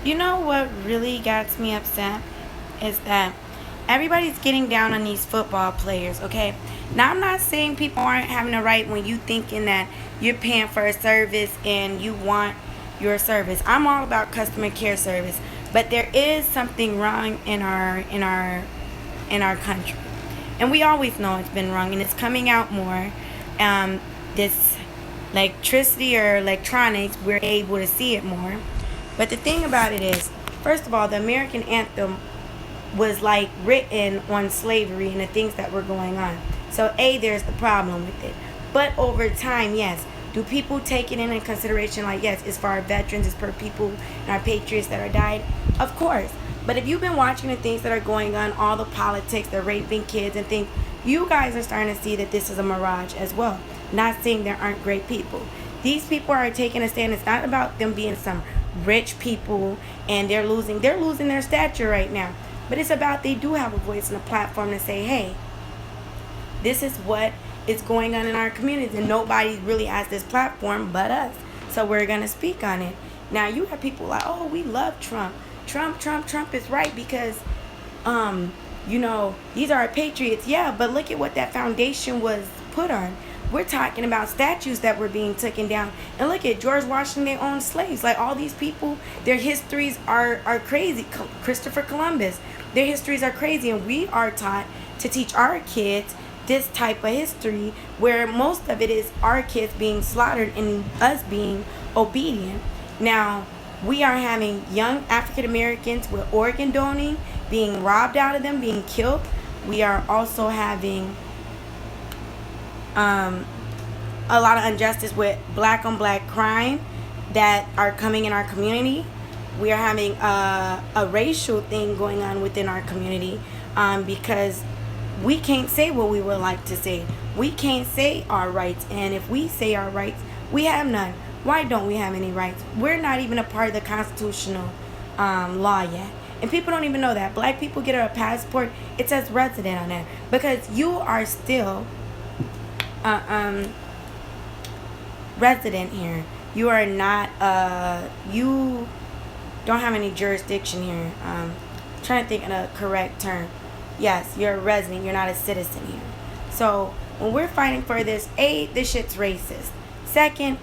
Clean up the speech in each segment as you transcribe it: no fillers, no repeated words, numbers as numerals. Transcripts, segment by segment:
You know what really gets me upset is that everybody's getting down on these football players, okay? Now, I'm not saying people aren't having a right when you thinking that you're paying for a service and you want your service. I'm all about customer care service, but there is something wrong in our country. And we always know it's been wrong and it's coming out more. This electricity or electronics, we're able to see it more. But the thing about it is, first of all, the American anthem was written on slavery and the things that were going on. So there's the problem with it. But over time, yes, do people take it into consideration? Yes, it's for our veterans, it's for people and our patriots that are died, of course. But if you've been watching the things that are going on, all the politics, the raping kids and things, you guys are starting to see that this is a mirage as well. Not saying there aren't great people. These people are taking a stand. It's not about them being some rich people and they're losing their stature right now. But it's about they do have a voice and a platform to say, hey, this is what is going on in our communities, and nobody really has this platform but us. So we're gonna speak on it. Now you have people like, oh, we love Trump. Trump is right because these are our patriots. Yeah, but look at what that foundation was put on. We're talking about statues that were being taken down. And look at George Washington, they owned slaves. All these people, their histories are crazy. Christopher Columbus, their histories are crazy. And we are taught to teach our kids this type of history where most of it is our kids being slaughtered and us being obedient. Now, we are having young African Americans with organ donating, being robbed out of them, being killed. We are also having a lot of injustice with black on black crime that are coming in our community. We are having a racial thing going on within our community because we can't say what we would like to say. We can't say our rights, and if we say our rights, we have none. Why don't we have any rights? We're not even a part of the constitutional law yet. And people don't even know that. Black people get a passport, it says resident on it. Because you are still resident here. You are not, you don't have any jurisdiction here. Trying to think of a correct term. Yes, you're a resident, you're not a citizen here. So when we're fighting for this, this shit's racist. Second,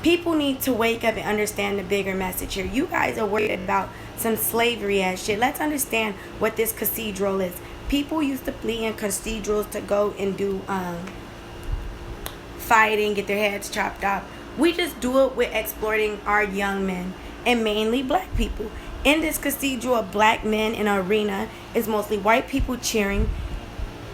people need to wake up and understand the bigger message here. You guys are worried about some slavery ass shit. Let's understand what this cathedral is. People used to flee in cathedrals to go and do fighting, get their heads chopped off. We just do it with exploiting our young men and mainly black people. In this cathedral of black men in an arena is mostly white people cheering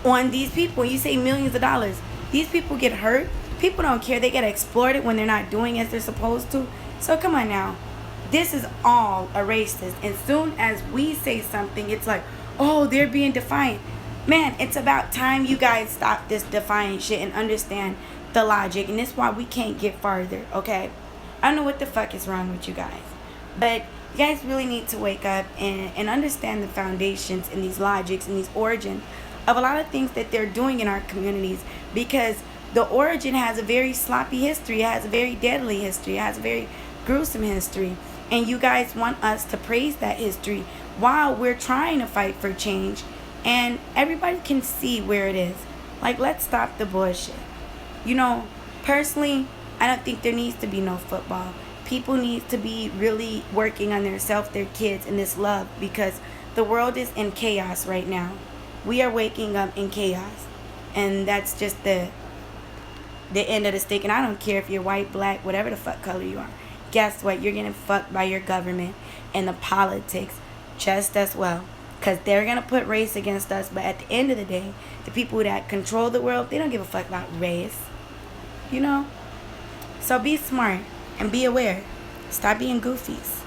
on these people. You say millions of dollars. These people get hurt. People don't care. They get exploited when they're not doing as they're supposed to. So come on now. This is all a racist. And soon as we say something, it's like, oh, they're being defiant. Man, it's about time you guys stop this defiant shit and understand the logic. And that's why we can't get farther, okay? I don't know what the fuck is wrong with you guys. But you guys really need to wake up and understand the foundations and these logics and these origins of a lot of things that they're doing in our communities, because the origin has a very sloppy history. It has a very deadly history. It has a very gruesome history. And you guys want us to praise that history while we're trying to fight for change. And everybody can see where it is. Let's stop the bullshit. Personally, I don't think there needs to be no football. People need to be really working on themselves, their kids, and this love, because the world is in chaos right now. We are waking up in chaos. And that's just the end of the stick. And I don't care if you're white, black, whatever the fuck color you are. Guess what? You're getting fucked by your government and the politics just as well. Because they're going to put race against us. But at the end of the day, the people that control the world, they don't give a fuck about race. So be smart and be aware. Stop being goofies.